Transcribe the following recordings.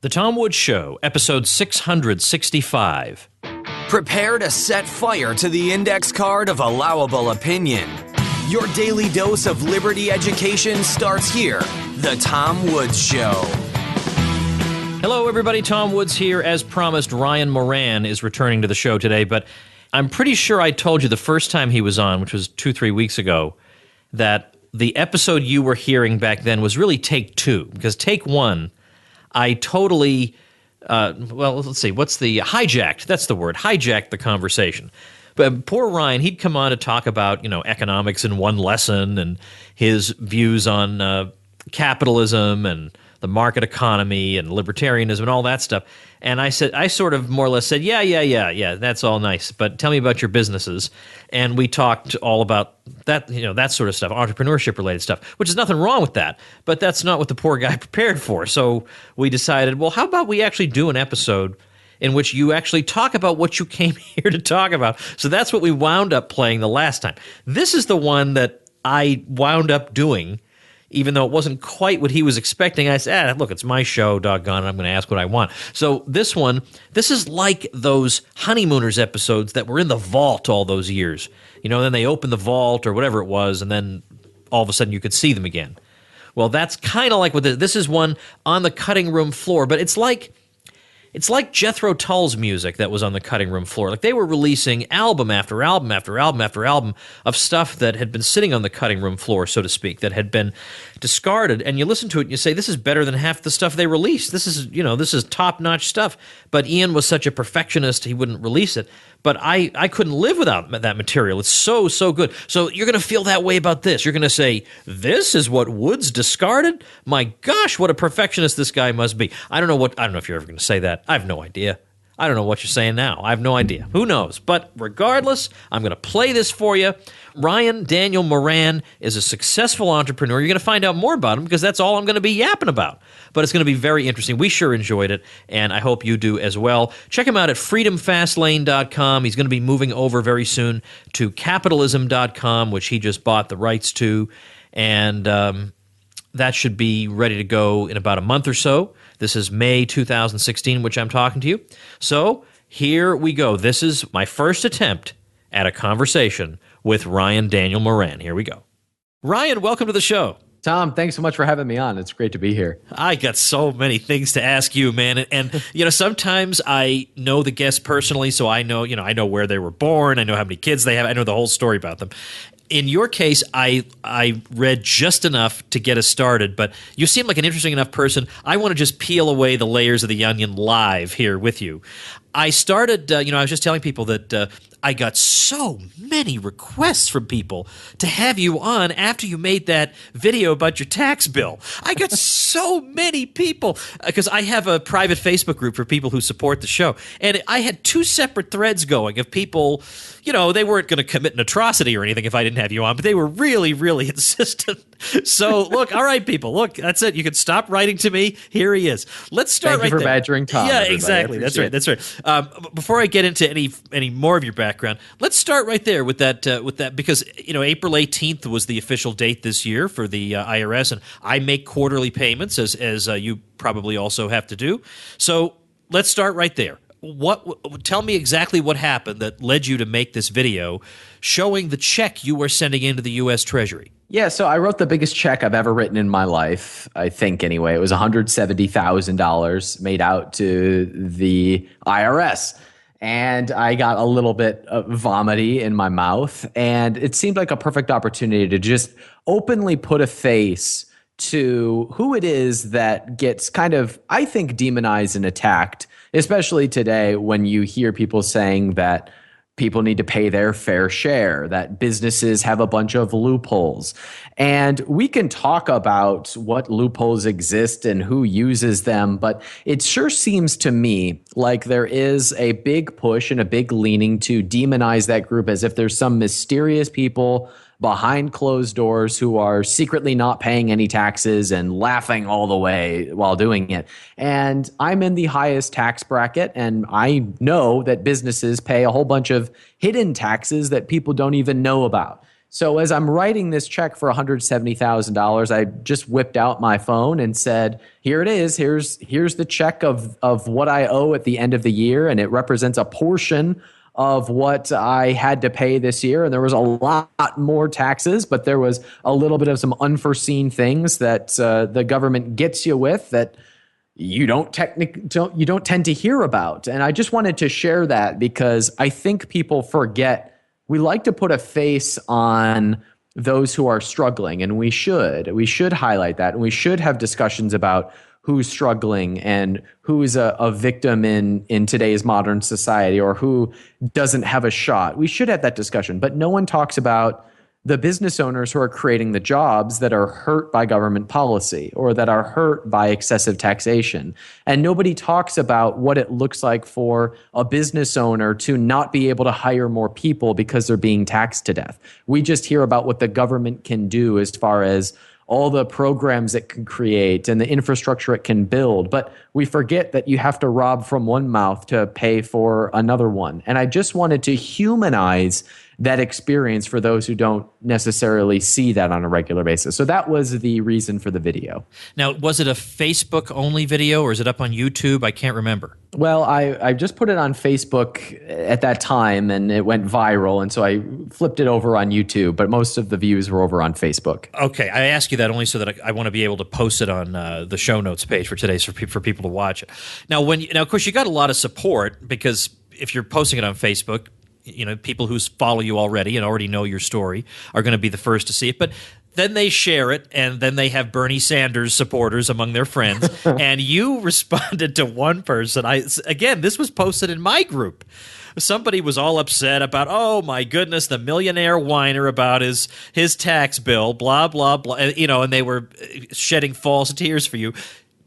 The Tom Woods Show, episode 665. Prepare to set fire to the index card of allowable opinion. Your daily dose of liberty education starts here. The Tom Woods Show. Hello, everybody. Tom Woods here. As promised, Ryan Moran is returning to the show today, but I'm pretty sure I told you the first time he was on, which was 2-3 weeks ago, that the episode you were hearing back then was really take two, because take one, I totally, let's see, hijacked, that's the word, hijacked the conversation. But poor Ryan, he'd come on to talk about, economics in one lesson and his views on capitalism and the market economy and libertarianism and all that stuff. And I sort of more or less said, yeah, that's all nice, but tell me about your businesses. And we talked all about that, that sort of stuff, entrepreneurship-related stuff, which is nothing wrong with that, but that's not what the poor guy prepared for. So we decided, well, how about we actually do an episode in which you actually talk about what you came here to talk about? So that's what we wound up playing the last time. This is the one that I wound up doing, even though it wasn't quite what he was expecting. I said, look, it's my show, doggone it, I'm going to ask what I want. So this is like those Honeymooners episodes that were in the vault all those years. Then they opened the vault or whatever it was, and then all of a sudden you could see them again. Well, that's kind of like what this is, one on the cutting room floor, but it's like Jethro Tull's music that was on the cutting room floor. Like they were releasing album after album after album after album of stuff that had been sitting on the cutting room floor, so to speak, that had been discarded. And you listen to it and you say, this is better than half the stuff they released. This is top-notch stuff. But Ian was such a perfectionist, he wouldn't release it. But I couldn't live without that material. It's so, so good. So you're going to feel that way about this. You're going to say, this is what Woods discarded? My gosh, what a perfectionist this guy must be. I don't know if you're ever going to say that. I have no idea. I don't know what you're saying now. I have no idea. Who knows? But regardless, I'm going to play this for you. Ryan Daniel Moran is a successful entrepreneur. You're going to find out more about him because that's all I'm going to be yapping about. But it's going to be very interesting. We sure enjoyed it, and I hope you do as well. Check him out at freedomfastlane.com. He's going to be moving over very soon to capitalism.com, which he just bought the rights to, and that should be ready to go in about a month or so. This is May 2016, which I'm talking to you. So here we go. This is my first attempt at a conversation with Ryan Daniel Moran. Here we go. Ryan, welcome to the show. Tom, thanks so much for having me on. It's great to be here. I got so many things to ask you, man. And sometimes I know the guests personally, so I know where they were born. I know how many kids they have. I know the whole story about them. In your case, I read just enough to get us started, but you seem like an interesting enough person. I want to just peel away the layers of the onion live here with you. I started, I was just telling people that I got so many requests from people to have you on after you made that video about your tax bill. I got so many people because I have a private Facebook group for people who support the show. And I had two separate threads going of people, they weren't going to commit an atrocity or anything if I didn't have you on, but they were really, really insistent. So look, all right, people, look, that's it. You can stop writing to me. Here he is. Let's start Thank you for badgering Tom. Yeah, exactly. That's right. Before I get into any more of your background, let's start right there with that because April 18th was the official date this year for the IRS, and I make quarterly payments as you probably also have to do. So let's start right there. Tell me exactly what happened that led you to make this video showing the check you were sending into the U.S. Treasury. Yeah, so I wrote the biggest check I've ever written in my life, I think anyway. It was $170,000 made out to the IRS. And I got a little bit vomity in my mouth. And it seemed like a perfect opportunity to just openly put a face to who it is that gets kind of, I think, demonized and attacked, especially today when you hear people saying that people need to pay their fair share, that businesses have a bunch of loopholes. And we can talk about what loopholes exist and who uses them, but it sure seems to me like there is a big push and a big leaning to demonize that group as if there's some mysterious people behind closed doors who are secretly not paying any taxes and laughing all the way while doing it. And I'm in the highest tax bracket, and I know that businesses pay a whole bunch of hidden taxes that people don't even know about. So as I'm writing this check for $170,000, I just whipped out my phone and said, here it is. Here's the check of what I owe at the end of the year. And it represents a portion of what I had to pay this year. And there was a lot more taxes, but there was a little bit of some unforeseen things that the government gets you with that you don't tend to hear about. And I just wanted to share that because I think people forget. We like to put a face on those who are struggling, and we should highlight that, and we should have discussions about who's struggling and who's a victim in today's modern society or who doesn't have a shot. We should have that discussion, but no one talks about the business owners who are creating the jobs that are hurt by government policy or that are hurt by excessive taxation. And nobody talks about what it looks like for a business owner to not be able to hire more people because they're being taxed to death. We just hear about what the government can do as far as all the programs it can create and the infrastructure it can build. But we forget that you have to rob from one mouth to pay for another one. And I just wanted to humanize that experience for those who don't necessarily see that on a regular basis. So that was the reason for the video. Now, was it a Facebook-only video or is it up on YouTube? I can't remember. Well, I just put it on Facebook at that time and it went viral. And so I flipped it over on YouTube, but most of the views were over on Facebook. Okay. I ask you that only so that I want to be able to post it on the show notes page for today for people to watch it. Now, of course, you got a lot of support because if you're posting it on Facebook, people who follow you already and already know your story are going to be the first to see it. But then they share it, and then they have Bernie Sanders supporters among their friends. And you responded to one person. Again, this was posted in my group. Somebody was all upset about, oh, my goodness, the millionaire whiner about his tax bill, blah, blah, blah. And they were shedding false tears for you.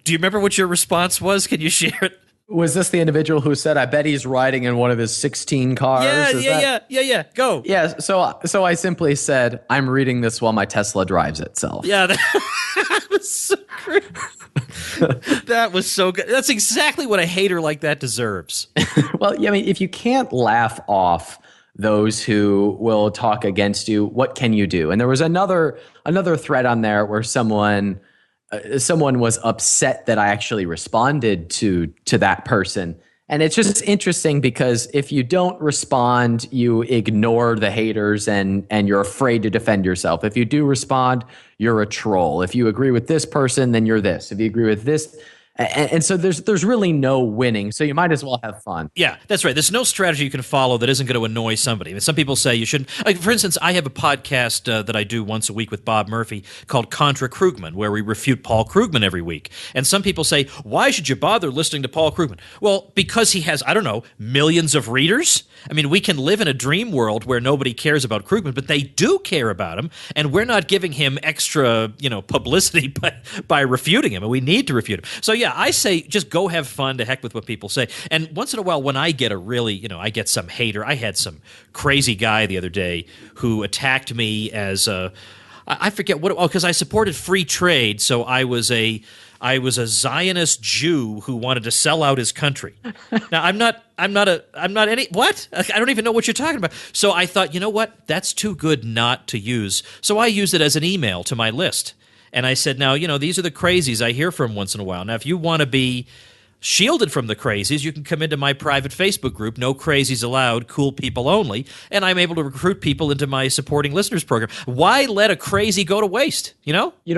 Do you remember what your response was? Can you share it? Was this the individual who said, I bet he's riding in one of his 16 cars? Yeah. Go. Yeah. So I simply said, I'm reading this while my Tesla drives itself. Yeah. That was so great. That was so good. That's exactly what a hater like that deserves. Well, yeah, I mean, if you can't laugh off those who will talk against you, what can you do? And there was another thread on there where someone was upset that I actually responded to that person. And it's just interesting because if you don't respond, you ignore the haters and you're afraid to defend yourself. If you do respond, you're a troll. If you agree with this person, then you're this. If you agree with this, and so there's really no winning. So you might as well have fun. Yeah, that's right. There's no strategy you can follow that isn't going to annoy somebody. I mean, some people say you shouldn't. Like, for instance, I have a podcast that I do once a week with Bob Murphy called Contra Krugman, where we refute Paul Krugman every week. And some people say, why should you bother listening to Paul Krugman? Well, because he has, I don't know, millions of readers. I mean, we can live in a dream world where nobody cares about Krugman, but they do care about him, and we're not giving him extra, publicity by refuting him, and we need to refute him. So yeah, I say just go have fun, to heck with what people say. And once in a while, when I get I get some hater. I had some crazy guy the other day who attacked me as I forget what, because I supported free trade, so I was a Zionist Jew who wanted to sell out his country. Now, I'm not any, what? I don't even know what you're talking about. So I thought, you know what? That's too good not to use. So I used it as an email to my list. And I said, now, these are the crazies I hear from once in a while. Now, if you want to be shielded from the crazies, you can come into my private Facebook group, No Crazies Allowed, Cool People Only, and I'm able to recruit people into my supporting listeners program. Why let a crazy go to waste,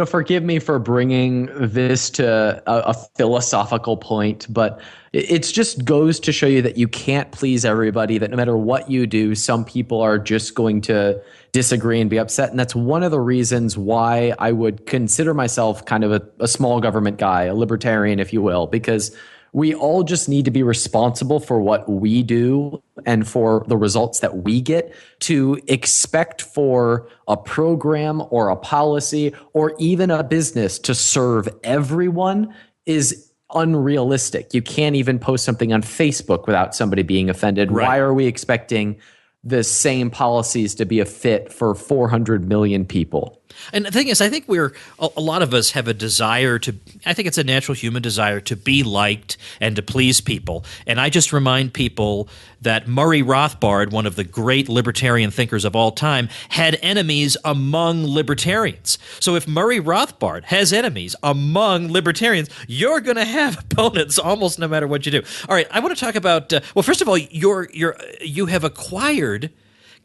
Forgive me for bringing this to a philosophical point, but it just goes to show you that you can't please everybody, that no matter what you do, some people are just going to disagree and be upset. And that's one of the reasons why I would consider myself kind of a small government guy, a libertarian, if you will, because we all just need to be responsible for what we do and for the results that we get. To expect for a program or a policy or even a business to serve everyone is unrealistic. You can't even post something on Facebook without somebody being offended. Right. Why are we expecting the same policies to be a fit for 400 million people? And the thing is, I think a lot of us have a desire to, I think it's a natural human desire to be liked and to please people. And I just remind people that Murray Rothbard, one of the great libertarian thinkers of all time, had enemies among libertarians. So if Murray Rothbard has enemies among libertarians, you're going to have opponents almost no matter what you do. All right, I want to talk about, well, first of all, you have acquired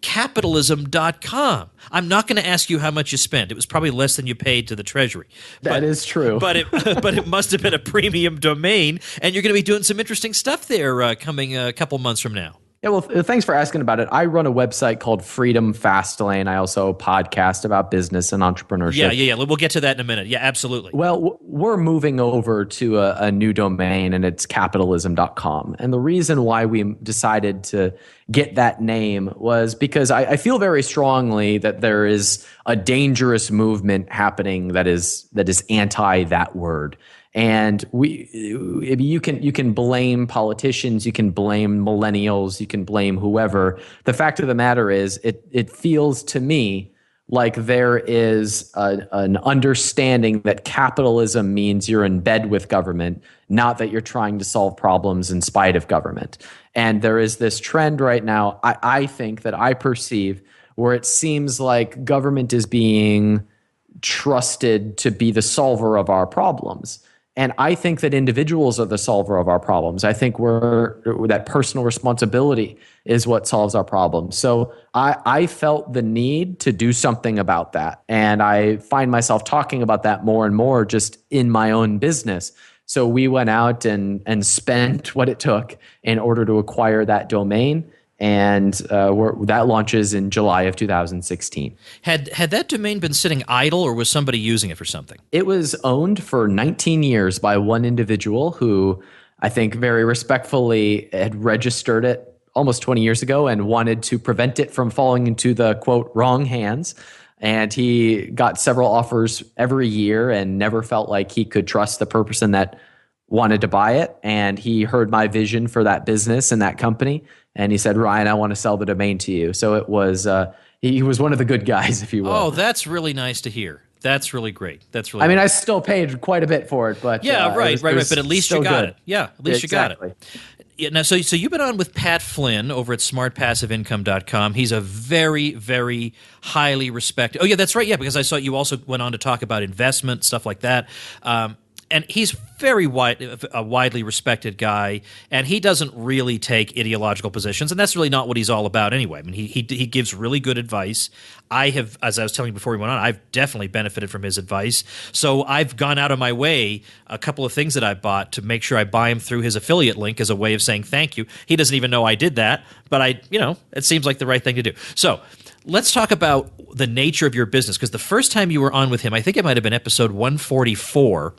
capitalism.com. I'm not going to ask you how much you spent. It was probably less than you paid to the Treasury. That is true. But it must have been a premium domain, and you're going to be doing some interesting stuff there coming a couple months from now. Yeah, well, thanks for asking about it. I run a website called Freedom Fastlane. I also podcast about business and entrepreneurship. Yeah. We'll get to that in a minute. Yeah, absolutely. Well, we're moving over to a new domain, and it's capitalism.com. And the reason why we decided to get that name was because I feel very strongly that there is a dangerous movement happening that is anti that word. And you can blame politicians, you can blame millennials, you can blame whoever. The fact of the matter is, it feels to me like there is an understanding that capitalism means you're in bed with government, not that you're trying to solve problems in spite of government. And there is this trend right now, I think that I perceive, where it seems like government is being trusted to be the solver of our problems. And I think that individuals are the solver of our problems. I think that personal responsibility is what solves our problems. So I felt the need to do something about that. And I find myself talking about that more and more just in my own business. So we went out and spent what it took in order to acquire that domain. And that launches in July of 2016. Had that domain been sitting idle, or was somebody using it for something? It was owned for 19 years by one individual who I think very respectfully had registered it almost 20 years ago and wanted to prevent it from falling into the, quote, wrong hands. And he got several offers every year and never felt like he could trust the person that wanted to buy it. And he heard my vision for that business and that company. And he said, Ryan, I want to sell the domain to you. So it was, he was one of the good guys, if you will. Oh, that's really nice to hear. That's really great. That's really. I mean, great. I still paid quite a bit for it, but yeah, right. But at least you got it. Yeah, at least exactly. You got it. Yeah, now, so you've been on with Pat Flynn over at smartpassiveincome.com. He's a very, very highly respected. Oh, yeah, that's right. Yeah, because I saw you also went on to talk about investment, stuff like that. And he's a widely respected guy, and he doesn't really take ideological positions, and that's really not what he's all about anyway. I mean, he gives really good advice. I have, as I was telling you before we went on, I've definitely benefited from his advice. So I've gone out of my way, a couple of things that I bought, to make sure I buy him through his affiliate link as a way of saying thank you. He doesn't even know I did that, but it seems like the right thing to do. So let's talk about the nature of your business, because the first time you were on with him, I think it might have been episode 144.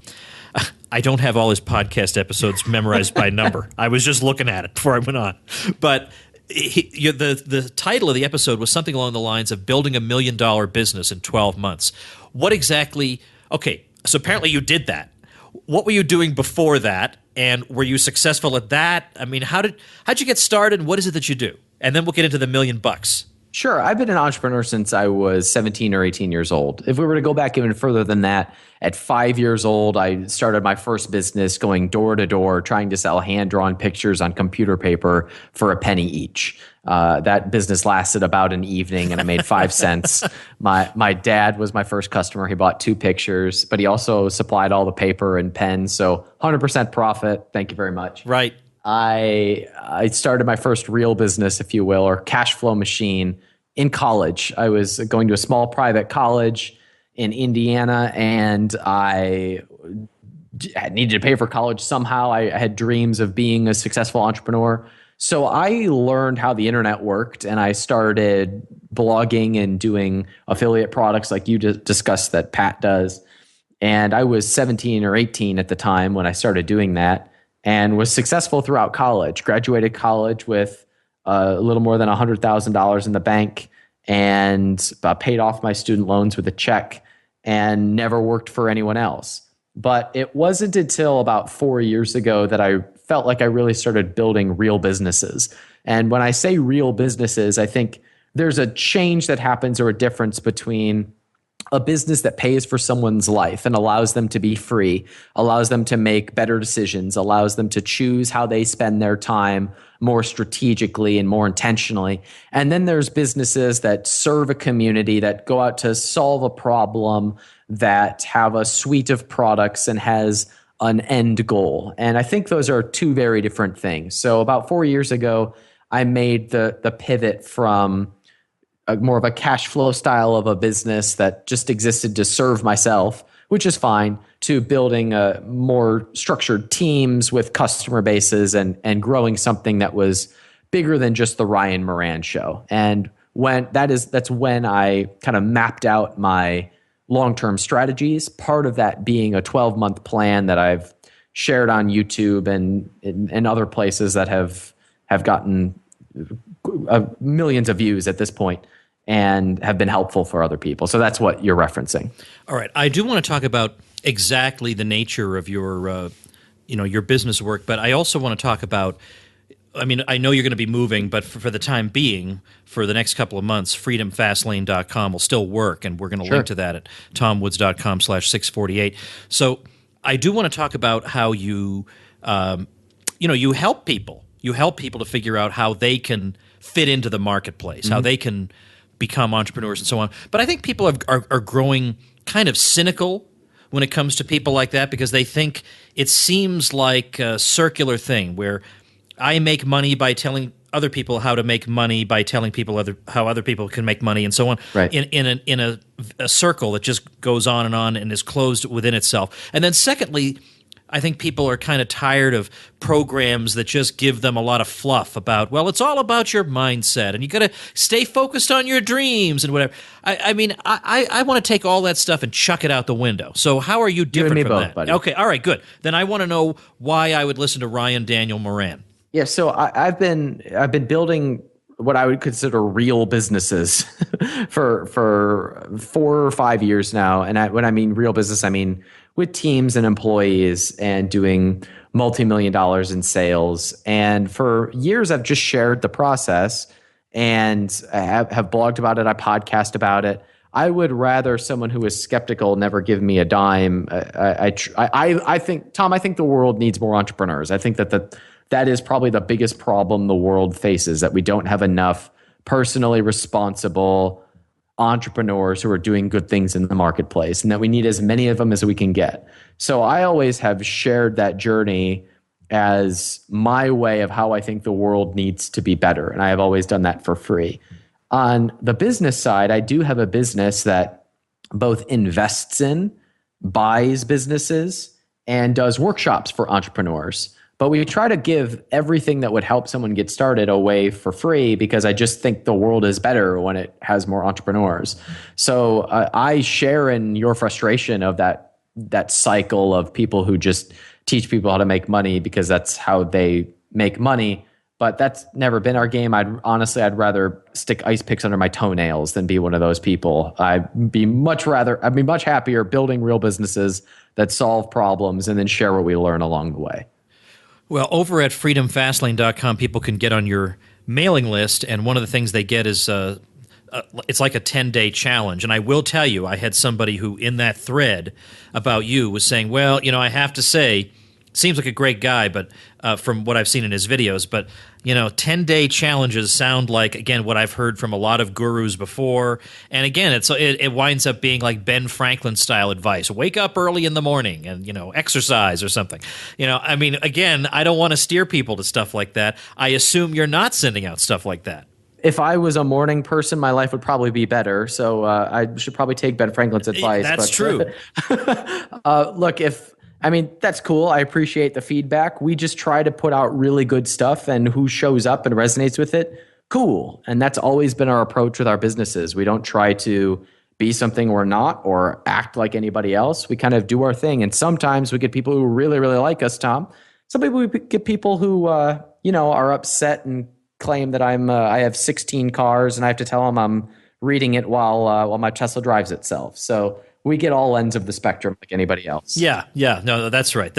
I don't have all his podcast episodes memorized by number. I was just looking at it before I went on. But the title of the episode was something along the lines of building $1 million business in 12 months. What exactly? Okay, so apparently you did that. What were you doing before that? And were you successful at that? I mean, how'd you get started? What is it that you do? And then we'll get into the $1 million. Sure. I've been an entrepreneur since I was 17 or 18 years old. If we were to go back even further than that, at 5 years old, I started my first business going door to door, trying to sell hand-drawn pictures on computer paper for a penny each. That business lasted about an evening, and I made 5 cents. My dad was my first customer. He bought 2 pictures, but he also supplied all the paper and pens. So 100% profit. Thank you very much. Right. I started my first real business, if you will, or cash flow machine in college. I was going to a small private college in Indiana, and I needed to pay for college somehow. I had dreams of being a successful entrepreneur. So I learned how the internet worked, and I started blogging and doing affiliate products like you discussed that Pat does. And I was 17 or 18 at the time when I started doing that, and was successful throughout college. Graduated college with a little more than $100,000 in the bank, and paid off my student loans with a check, and never worked for anyone else. But it wasn't until about 4 years ago that I felt like I really started building real businesses. And when I say real businesses, I think there's a change that happens, or a difference between a business that pays for someone's life and allows them to be free, allows them to make better decisions, allows them to choose how they spend their time more strategically and more intentionally. And then there's businesses that serve a community, that go out to solve a problem, that have a suite of products and has an end goal. And I think those are two very different things. So about 4 years ago, I made the pivot from more of a cash flow style of a business that just existed to serve myself, which is fine, to building more structured teams with customer bases and growing something that was bigger than just the Ryan Moran show. And that's when I kind of mapped out my long-term strategies, part of that being a 12-month plan that I've shared on YouTube and other places that have gotten millions of views at this point and have been helpful for other people. So that's what you're referencing. All right. I do want to talk about exactly the nature of your business work, but I also want to talk about, I mean, I know you're going to be moving, but for the time being, for the next couple of months, freedomfastlane.com will still work, and we're going to link to that at tomwoods.com/648. So I do want to talk about how you help people. You help people to figure out how they can fit into the marketplace, how they can become entrepreneurs and so on. But I think people are growing kind of cynical when it comes to people like that, because they think it seems like a circular thing where I make money by telling other people how to make money, by telling people how other people can make money, and so on, right, in a circle that just goes on and is closed within itself. And then secondly, I think people are kind of tired of programs that just give them a lot of fluff about, well, it's all about your mindset and you got to stay focused on your dreams and whatever. I mean, I want to take all that stuff and chuck it out the window. So how are you different from that? Buddy. Okay, all right, good. Then I want to know why I would listen to Ryan Daniel Moran. Yeah, so I've been building what I would consider real businesses for 4 or 5 years now. And when I mean real business, I mean with teams and employees and doing multi-million dollars in sales. And for years, I've just shared the process and I have blogged about it. I podcast about it. I would rather someone who is skeptical never give me a dime. I think, Tom, I think the world needs more entrepreneurs. I think that is probably the biggest problem the world faces, that we don't have enough personally responsible entrepreneurs who are doing good things in the marketplace, and that we need as many of them as we can get. So I always have shared that journey as my way of how I think the world needs to be better. And I have always done that for free. On the business side, I do have a business that both invests in, buys businesses, and does workshops for entrepreneurs. But we try to give everything that would help someone get started away for free, because I just think the world is better when it has more entrepreneurs. So I share in your frustration of that cycle of people who just teach people how to make money because that's how they make money. But that's never been our game. I'd rather stick ice picks under my toenails than be one of those people. I'd be much happier building real businesses that solve problems and then share what we learn along the way. Well, over at freedomfastlane.com, people can get on your mailing list, and one of the things they get is it's like a 10-day challenge. And I will tell you, I had somebody who in that thread about you was saying, well, I have to say, seems like a great guy, but from what I've seen in his videos, but 10-day challenges sound like, again, what I've heard from a lot of gurus before. And again, it winds up being like Ben Franklin style advice: wake up early in the morning and exercise or something. I mean, again, I don't want to steer people to stuff like that. I assume you're not sending out stuff like that. If I was a morning person, my life would probably be better. So I should probably take Ben Franklin's advice. That's true. Look, that's cool. I appreciate the feedback. We just try to put out really good stuff, and who shows up and resonates with it, cool. And that's always been our approach with our businesses. We don't try to be something we're not or act like anybody else. We kind of do our thing. And sometimes we get people who really, really like us, Tom. Some people, we get people who, are upset and claim that I have 16 cars and I have to tell them I'm reading it while my Tesla drives itself. So we get all ends of the spectrum like anybody else. Yeah. No, that's right.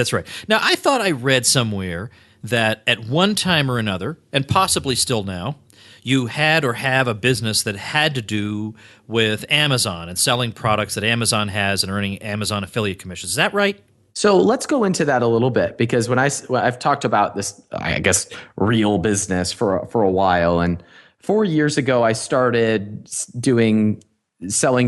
Now, I thought I read somewhere that at one time or another, and possibly still now, you had or have a business that had to do with Amazon and selling products that Amazon has and earning Amazon affiliate commissions. Is that right? So let's go into that a little bit, because when I've talked about this, I guess, real business for a while, and 4 years ago I started selling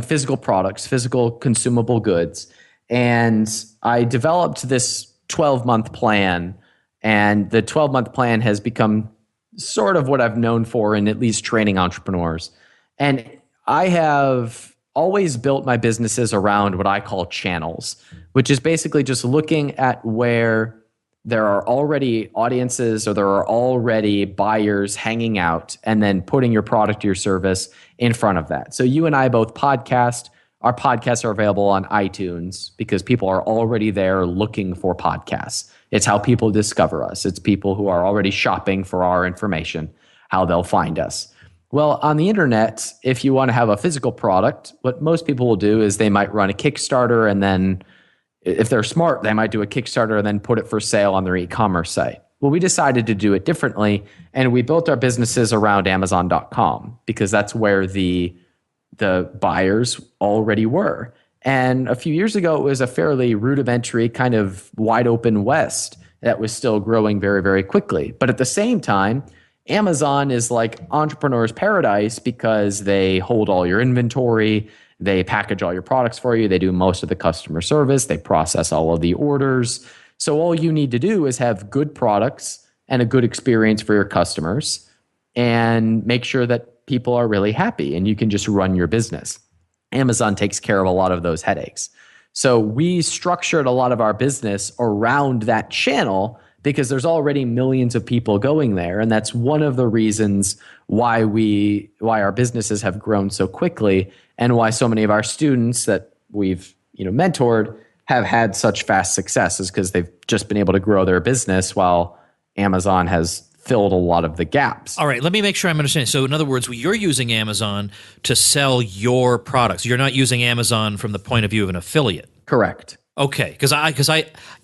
physical products, physical consumable goods, and I developed this 12-month plan, and the 12-month plan has become sort of what I've known for in at least training entrepreneurs. And I have always built my businesses around what I call channels, which is basically just looking at where there are already audiences or there are already buyers hanging out, and then putting your product or your service in front of that. So you and I both podcast. Our podcasts are available on iTunes because people are already there looking for podcasts. It's how people discover us. It's people who are already shopping for our information, how they'll find us. Well, on the internet, if you want to have a physical product, what most people will do is they might run a Kickstarter, and then if they're smart, they might do a Kickstarter and then put it for sale on their e-commerce site. Well, we decided to do it differently, and we built our businesses around Amazon.com because that's where the buyers already were. And a few years ago, it was a fairly rudimentary kind of wide open west that was still growing very, very quickly. But at the same time, Amazon is like entrepreneur's paradise because they hold all your inventory, they package all your products for you, they do most of the customer service, they process all of the orders. So all you need to do is have good products and a good experience for your customers and make sure that people are really happy, and you can just run your business. Amazon takes care of a lot of those headaches. So we structured a lot of our business around that channel because there's already millions of people going there. And that's one of the reasons why our businesses have grown so quickly, and why so many of our students that we've mentored have had such fast success, is because they've just been able to grow their business while Amazon has filled a lot of the gaps. All right, let me make sure I'm understanding. So in other words, you're using Amazon to sell your products. You're not using Amazon from the point of view of an affiliate. Correct. Okay, because I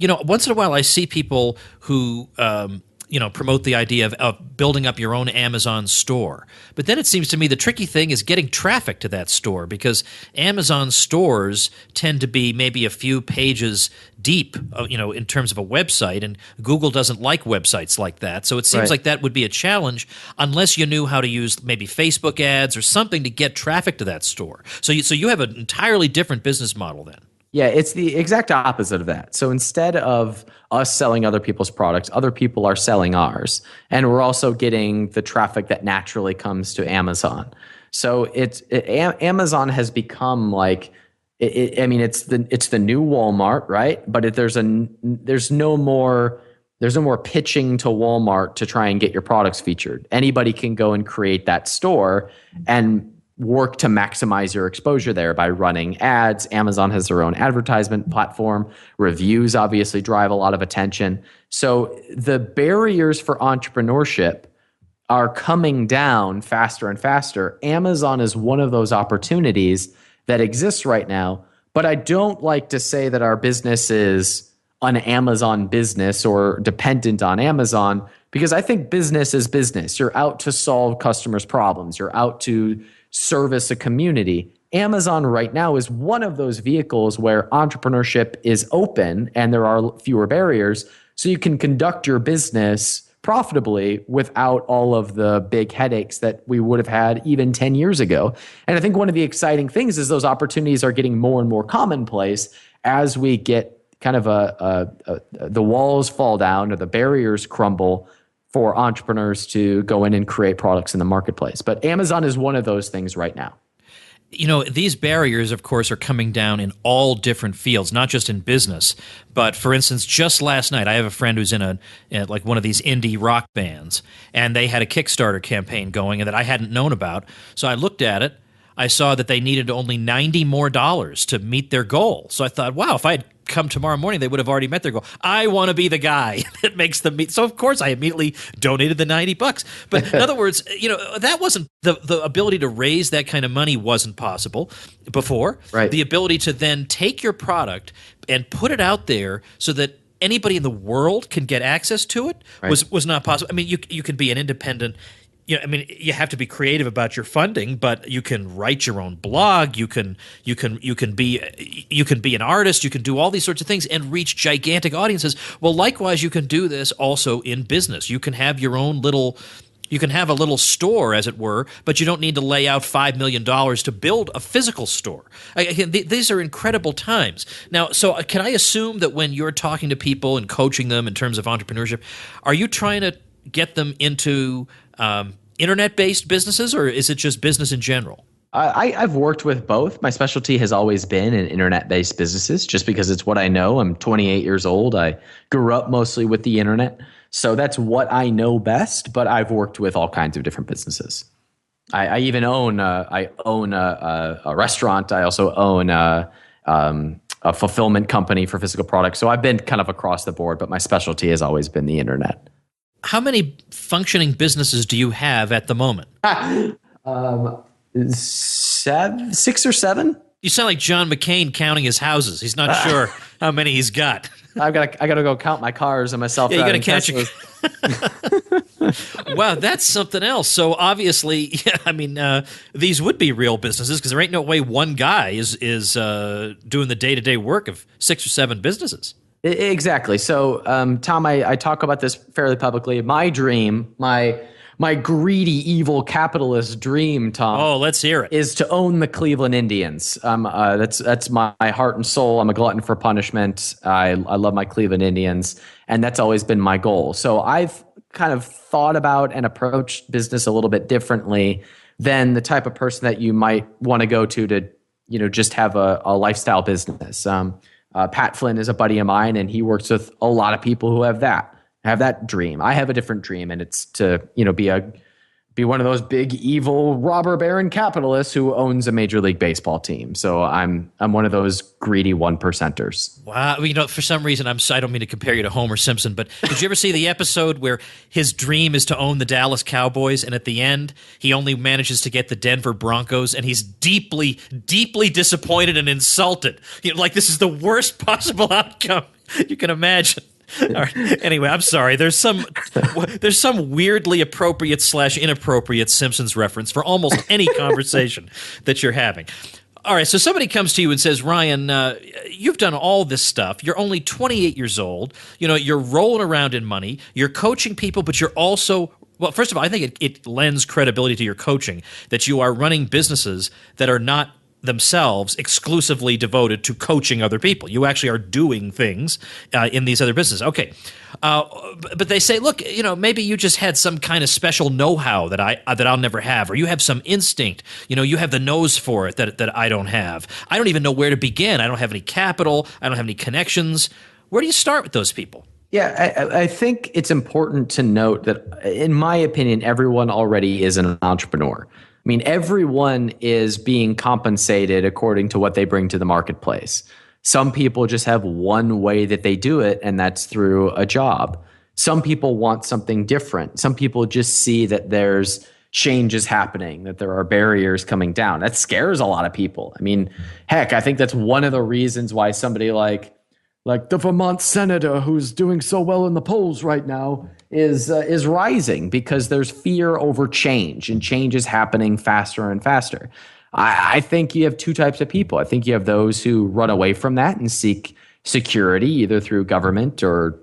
once in a while I see people who promote the idea of building up your own Amazon store. But then it seems to me the tricky thing is getting traffic to that store, because Amazon stores tend to be maybe a few pages deep, in terms of a website, and Google doesn't like websites like that. So it seems like that would be a challenge unless you knew how to use maybe Facebook ads or something to get traffic to that store. So you have an entirely different business model then. Yeah, it's the exact opposite of that. So instead of us selling other people's products, other people are selling ours. And we're also getting the traffic that naturally comes to Amazon. So Amazon has become like, it's the new Walmart, right? But there's no more pitching to Walmart to try and get your products featured. Anybody can go and create that store and work to maximize your exposure there by running ads. Amazon has their own advertisement platform. Reviews obviously drive a lot of attention. So the barriers for entrepreneurship are coming down faster and faster. Amazon is one of those opportunities that exists right now. But I don't like to say that our business is an Amazon business or dependent on Amazon, because I think business is business. You're out to solve customers' problems. You're out to service a community. Amazon right now is one of those vehicles where entrepreneurship is open and there are fewer barriers, so you can conduct your business profitably without all of the big headaches that we would have had even 10 years ago. And I think one of the exciting things is those opportunities are getting more and more commonplace as we get kind of the walls fall down or the barriers crumble for entrepreneurs to go in and create products in the marketplace. But Amazon is one of those things right now. These barriers, of course, are coming down in all different fields, not just in business. But for instance, just last night, I have a friend who's in like one of these indie rock bands, and they had a Kickstarter campaign going that I hadn't known about. So I looked at it. I saw that they needed only $90 more to meet their goal. So I thought, wow, if I had come tomorrow morning, they would have already met their goal. I want to be the guy that makes them meet. So of course I immediately donated the $90. But in other words, that wasn't the ability to raise that kind of money wasn't possible before. Right. The ability to then take your product and put it out there so that anybody in the world can get access to it was not possible. I mean, you can be an independent I mean, you have to be creative about your funding, but you can write your own blog. You can be an artist. You can do all these sorts of things and reach gigantic audiences. Well, likewise, you can do this also in business. You can have your own little. You can have a little store, as it were, but you don't need to lay out $5 million to build a physical store. Again, these are incredible times. Now, so can I assume that when you're talking to people and coaching them in terms of entrepreneurship, are you trying to get them into internet-based businesses, or is it just business in general? I've worked with both. My specialty has always been in internet-based businesses just because it's what I know. I'm 28 years old. I grew up mostly with the internet. So that's what I know best, but I've worked with all kinds of different businesses. I even own a restaurant. I also own a fulfillment company for physical products. So I've been kind of across the board, but my specialty has always been the internet. How many functioning businesses do you have at the moment? 6 or 7. You sound like John McCain counting his houses. He's not sure how many he's got. I gotta go count my cars and myself. Yeah, you gotta catch it. Wow, that's something else. So obviously, I mean, these would be real businesses because there ain't no way one guy is doing the day-to-day work of 6 or 7 businesses. Exactly. So, Tom, I talk about this fairly publicly. My dream, my greedy, evil capitalist dream, Tom. Oh, let's hear it. Is to own the Cleveland Indians. That's my heart and soul. I'm a glutton for punishment. I love my Cleveland Indians, and that's always been my goal. So I've kind of thought about and approached business a little bit differently than the type of person that you might want to go to just have a lifestyle business. Pat Flynn is a buddy of mine, and he works with a lot of people who have that dream. I have a different dream, and it's to be one of those big evil robber baron capitalists who owns a Major League Baseball team. So I'm one of those greedy 1%ers. Wow, for some reason I don't mean to compare you to Homer Simpson, but did you ever see the episode where his dream is to own the Dallas Cowboys, and at the end he only manages to get the Denver Broncos, and he's deeply, deeply disappointed and insulted. Like this is the worst possible outcome you can imagine. All right. Anyway, I'm sorry. There's some weirdly appropriate / inappropriate Simpsons reference for almost any conversation that you're having. All right, so somebody comes to you and says, Ryan, you've done all this stuff. You're only 28 years old. You're rolling around in money. You're coaching people, but you're also well, first of all, I think it lends credibility to your coaching that you are running businesses that are not themselves exclusively devoted to coaching other people. You actually are doing things in these other businesses. Okay. But they say, look, maybe you just had some kind of special know-how that I'll never have, or you have some instinct. You have the nose for it that I don't have. I don't even know where to begin. I don't have any capital. I don't have any connections. Where do you start with those people? Yeah, I think it's important to note that, in my opinion, everyone already is an entrepreneur. I mean, everyone is being compensated according to what they bring to the marketplace. Some people just have one way that they do it, and that's through a job. Some people want something different. Some people just see that there's changes happening, that there are barriers coming down. That scares a lot of people. I mean, heck, I think that's one of the reasons why somebody like the Vermont senator who's doing so well in the polls right now is rising, because there's fear over change, and change is happening faster and faster. I think you have two types of people. I think you have those who run away from that and seek security, either through government or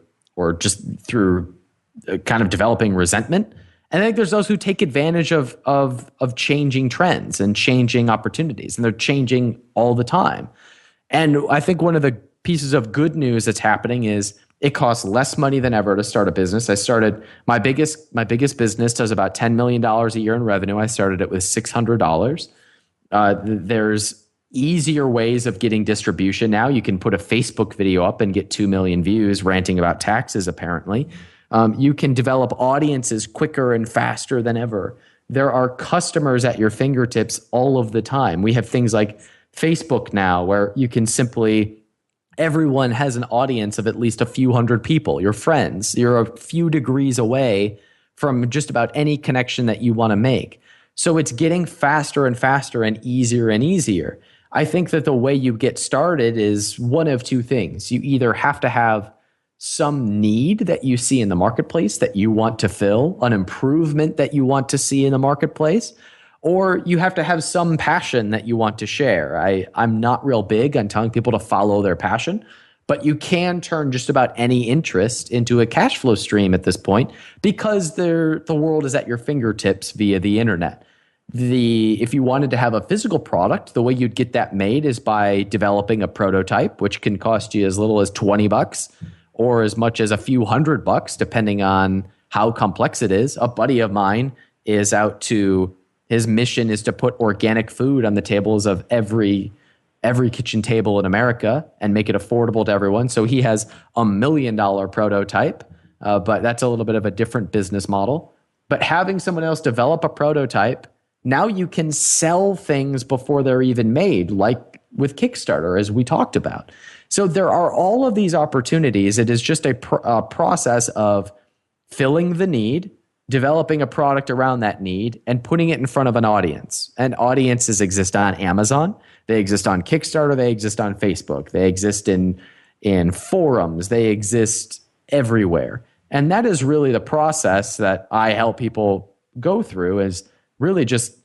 just through kind of developing resentment. And I think there's those who take advantage of changing trends and changing opportunities, and they're changing all the time. And I think one of the pieces of good news that's happening is it costs less money than ever to start a business. I started my biggest business does about $10 million a year in revenue. I started it with $600. There's easier ways of getting distribution now. You can put a Facebook video up and get 2 million views ranting about taxes, apparently. You can develop audiences quicker and faster than ever. There are customers at your fingertips all of the time. We have things like Facebook now where you can simply, everyone has an audience of at least a few hundred people, your friends. You're a few degrees away from just about any connection that you want to make. So it's getting faster and faster and easier. I think that the way you get started is one of two things. You either have to have some need that you see in the marketplace that you want to fill, an improvement that you want to see in the marketplace, or you have to have some passion that you want to share. I'm not real big on telling people to follow their passion, but you can turn just about any interest into a cash flow stream at this point because the world is at your fingertips via the internet. If you wanted to have a physical product, the way you'd get that made is by developing a prototype, which can cost you as little as $20 or as much as a few $100, depending on how complex it is. A buddy of mine is his mission is to put organic food on the tables of every kitchen table in America and make it affordable to everyone. So he has $1 million prototype, but that's a little bit of a different business model. But having someone else develop a prototype, now you can sell things before they're even made, like with Kickstarter, as we talked about. So there are all of these opportunities. It is just a process of filling the need, developing a product around that need, and putting it in front of an audience. And audiences exist on Amazon. They exist on Kickstarter. They exist on Facebook. They exist in forums. They exist everywhere. And that is really the process that I help people go through, is really just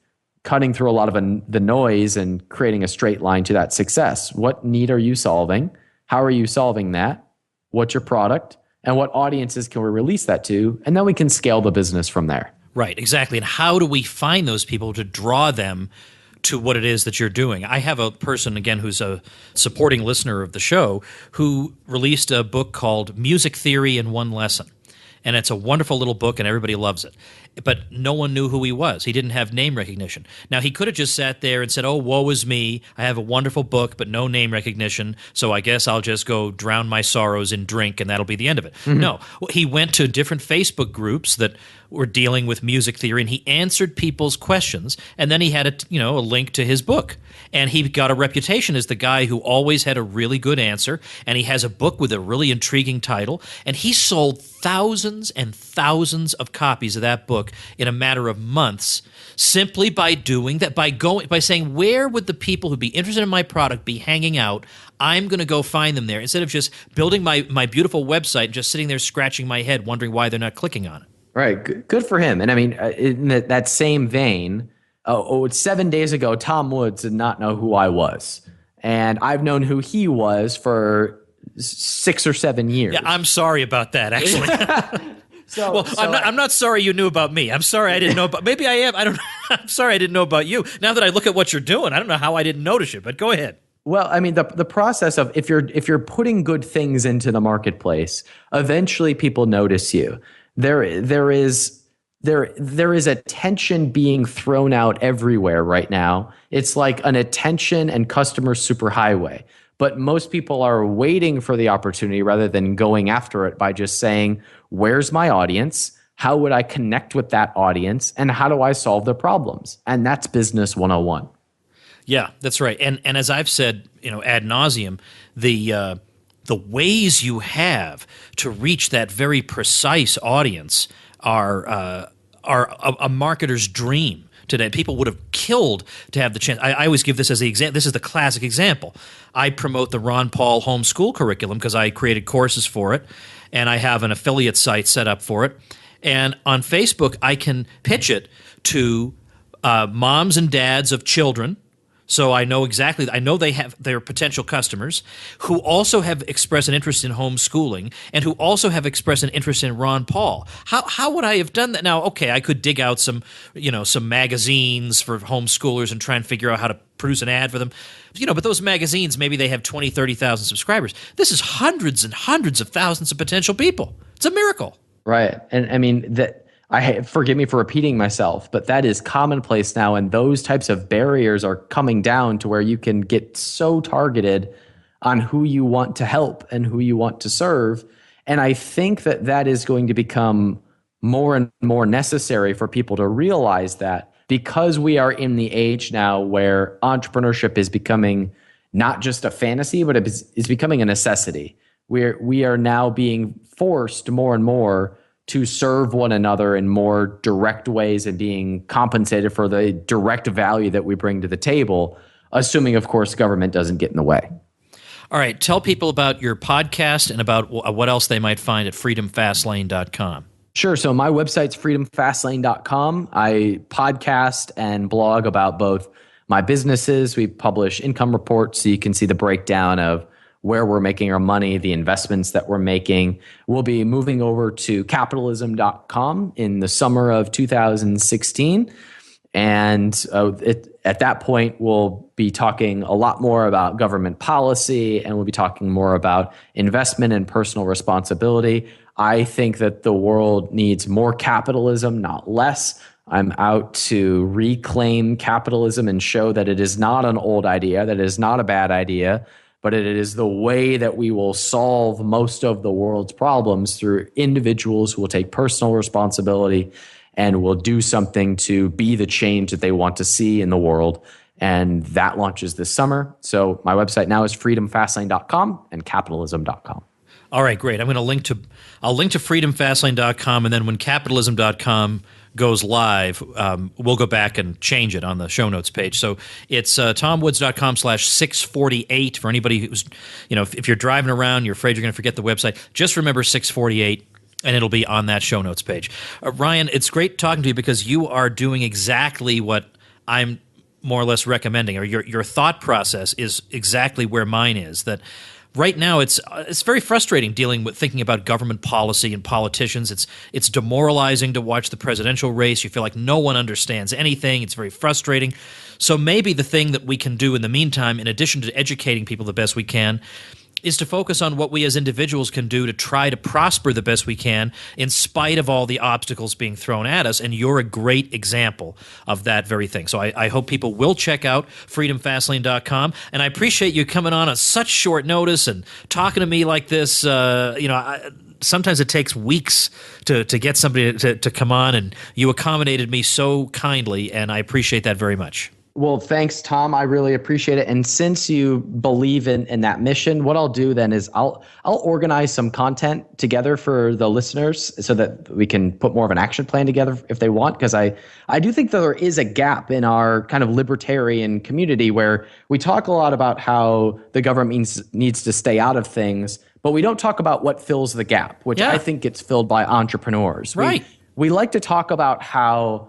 cutting through a lot of the noise and creating a straight line to that success. What need are you solving? How are you solving that? What's your product? And what audiences can we release that to? And then we can scale the business from there. Right, exactly. And how do we find those people to draw them to what it is that you're doing? I have a person, again, who's a supporting listener of the show, who released a book called Music Theory in One Lesson. And it's a wonderful little book, and everybody loves it. But no one knew who he was. He didn't have name recognition. Now, he could have just sat there and said, oh, woe is me. I have a wonderful book, but no name recognition, so I guess I'll just go drown my sorrows in drink, and that'll be the end of it. Mm-hmm. No. He went to different Facebook groups that were dealing with music theory, and he answered people's questions, and then he had a link to his book. And he got a reputation as the guy who always had a really good answer, and he has a book with a really intriguing title, and he sold thousands and thousands of copies of that book in a matter of months, simply by doing that, by saying, where would the people who'd be interested in my product be hanging out? I'm going to go find them there, instead of just building my beautiful website and just sitting there scratching my head wondering why they're not clicking on it. Right. Good for him. And I mean, in that same vein, 7 days ago, Tom Woods did not know who I was. And I've known who he was for 6 or 7 years. Yeah, I'm sorry about that, actually. I'm not sorry you knew about me. I'm sorry I didn't know about. Maybe I am. I don't know. I'm sorry I didn't know about you. Now that I look at what you're doing, I don't know how I didn't notice it. But go ahead. Well, I mean, the process of if you're putting good things into the marketplace, eventually people notice you. There is attention being thrown out everywhere right now. It's like an attention and customer superhighway. But most people are waiting for the opportunity rather than going after it by just saying, where's my audience? How would I connect with that audience? And how do I solve their problems? And that's business 101. Yeah, that's right. And as I've said, ad nauseum, the ways you have to reach that very precise audience are a marketer's dream today. People would have killed to have the chance. I always give this as the example. This is the classic example. I promote the Ron Paul homeschool curriculum because I created courses for it, and I have an affiliate site set up for it. And on Facebook, I can pitch it to moms and dads of children. So I know they're potential customers who also have expressed an interest in homeschooling and who also have expressed an interest in Ron Paul. How would I have done that? Now, okay, I could dig out some magazines for homeschoolers and try and figure out how to produce an ad for them. But those magazines, maybe they have 20, 30,000 subscribers. This is hundreds and hundreds of thousands of potential people. It's a miracle. Right. And I mean, forgive me for repeating myself, but that is commonplace now. And those types of barriers are coming down to where you can get so targeted on who you want to help and who you want to serve. And I think that is going to become more and more necessary for people to realize that, because we are in the age now where entrepreneurship is becoming not just a fantasy, but it's becoming a necessity. We are now being forced more and more to serve one another in more direct ways and being compensated for the direct value that we bring to the table, assuming, of course, government doesn't get in the way. All right, tell people about your podcast and about what else they might find at freedomfastlane.com. Sure. So my website's freedomfastlane.com. I podcast and blog about both my businesses. We publish income reports so you can see the breakdown of where we're making our money, the investments that we're making. We'll be moving over to capitalism.com in the summer of 2016. And at that point, we'll be talking a lot more about government policy, and we'll be talking more about investment and personal responsibility. I think that the world needs more capitalism, not less. I'm out to reclaim capitalism and show that it is not an old idea, that it is not a bad idea, but it is the way that we will solve most of the world's problems through individuals who will take personal responsibility and will do something to be the change that they want to see in the world. And that launches this summer. So my website now is freedomfastlane.com and capitalism.com. All right, great. I'll link to freedomfastlane.com, and then when capitalism.com goes live, we'll go back and change it on the show notes page. So it's tomwoods.com/648 for anybody who's, if you're driving around, you're afraid you're going to forget the website, just remember 648. And it'll be on that show notes page. Ryan, it's great talking to you because you are doing exactly what I'm more or less recommending, or your thought process is exactly where mine is. That right now it's very frustrating thinking about government policy and politicians. It's demoralizing to watch the presidential race. You feel like no one understands anything. It's very frustrating. So maybe the thing that we can do in the meantime, in addition to educating people the best we can, is to focus on what we as individuals can do to try to prosper the best we can in spite of all the obstacles being thrown at us. And you're a great example of that very thing. So I hope people will check out freedomfastlane.com. And I appreciate you coming on such short notice and talking to me like this. Sometimes it takes weeks to get somebody to come on, and you accommodated me so kindly, and I appreciate that very much. Well, thanks, Tom. I really appreciate it. And since you believe in that mission, what I'll do then is I'll organize some content together for the listeners so that we can put more of an action plan together if they want. Because I do think that there is a gap in our kind of libertarian community where we talk a lot about how the government needs to stay out of things, but we don't talk about what fills the gap, which I think gets filled by entrepreneurs. Right. We like to talk about how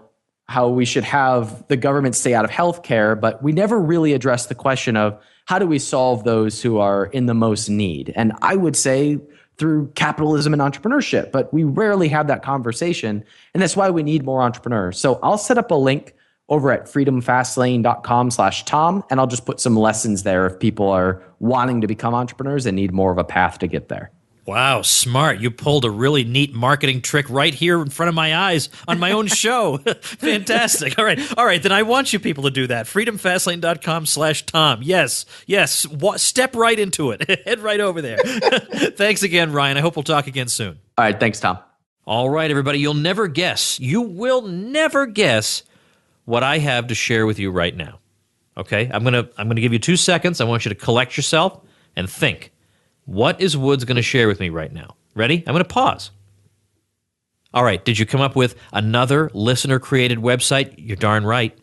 we should have the government stay out of healthcare, but we never really address the question of how do we solve those who are in the most need? And I would say through capitalism and entrepreneurship, but we rarely have that conversation. And that's why we need more entrepreneurs. So I'll set up a link over at freedomfastlane.com/Tom, and I'll just put some lessons there if people are wanting to become entrepreneurs and need more of a path to get there. Wow, smart. You pulled a really neat marketing trick right here in front of my eyes on my own show. Fantastic. All right. Then I want you people to do that. freedomfastlane.com/Tom. Yes. Step right into it. Head right over there. Thanks again, Ryan. I hope we'll talk again soon. All right. Thanks, Tom. All right, everybody. You will never guess what I have to share with you right now. Okay? I'm gonna give you 2 seconds. I want you to collect yourself and think. What is Woods going to share with me right now? Ready? I'm going to pause. All right. Did you come up with another listener-created website? You're darn right.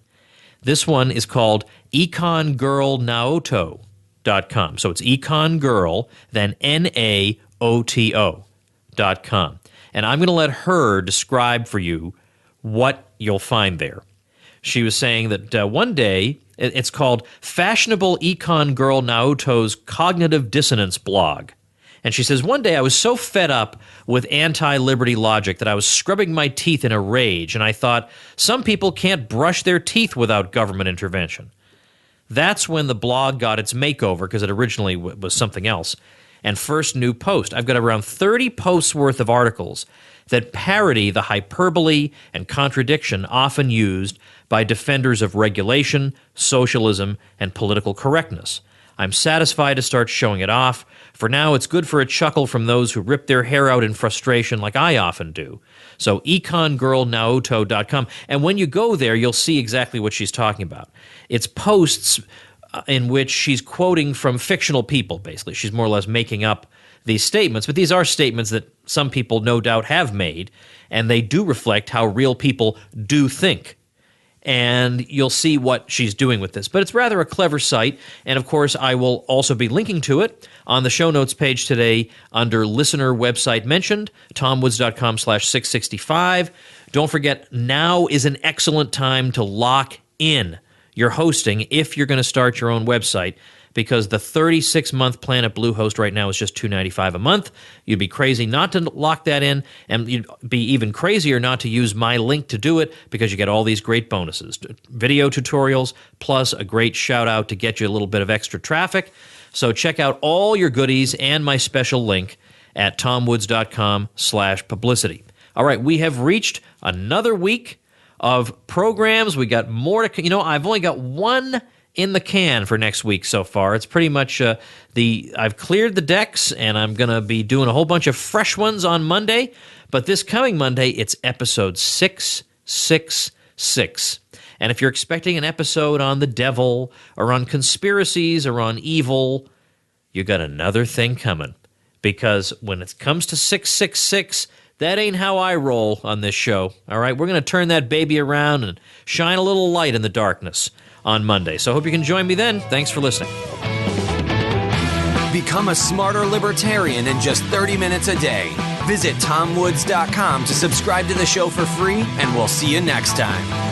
This one is called econgirlnaoto.com. So it's econgirl, then NAOTO.com. And I'm going to let her describe for you what you'll find there. She was saying that one day, it's called Fashionable Econ Girl Naoto's Cognitive Dissonance Blog. And she says, one day I was so fed up with anti-liberty logic that I was scrubbing my teeth in a rage, and I thought, some people can't brush their teeth without government intervention. That's when the blog got its makeover, because it originally was something else. And first new post. I've got around 30 posts worth of articles that parody the hyperbole and contradiction often used by defenders of regulation, socialism, and political correctness. I'm satisfied to start showing it off. For now, it's good for a chuckle from those who rip their hair out in frustration like I often do. So econgirlnaoto.com. And when you go there, you'll see exactly what she's talking about. It's posts in which she's quoting from fictional people, basically. She's more or less making up these statements, but these are statements that some people no doubt have made, and they do reflect how real people do think. and you'll see what she's doing with this. But it's rather a clever site, and of course, I will also be linking to it on the show notes page today under listener website mentioned, tomwoods.com/665. Don't forget, now is an excellent time to lock in your hosting if you're going to start your own website, because the 36-month plan at Bluehost right now is just $295 a month. You'd be crazy not to lock that in, and you'd be even crazier not to use my link to do it, because you get all these great bonuses. Video tutorials, plus a great shout-out to get you a little bit of extra traffic. So check out all your goodies and my special link at tomwoods.com/publicity. All right, we have reached another week of programs. We got more to, I've only got one in the can for next week so far. It's pretty much I've cleared the decks, and I'm going to be doing a whole bunch of fresh ones on Monday. But this coming Monday, it's episode 666. And if you're expecting an episode on the devil or on conspiracies or on evil, you got another thing coming. Because when it comes to 666, that ain't how I roll on this show. All right, we're going to turn that baby around and shine a little light in the darkness on Monday. So I hope you can join me then. Thanks for listening. Become a smarter libertarian in just 30 minutes a day. Visit tomwoods.com to subscribe to the show for free, and we'll see you next time.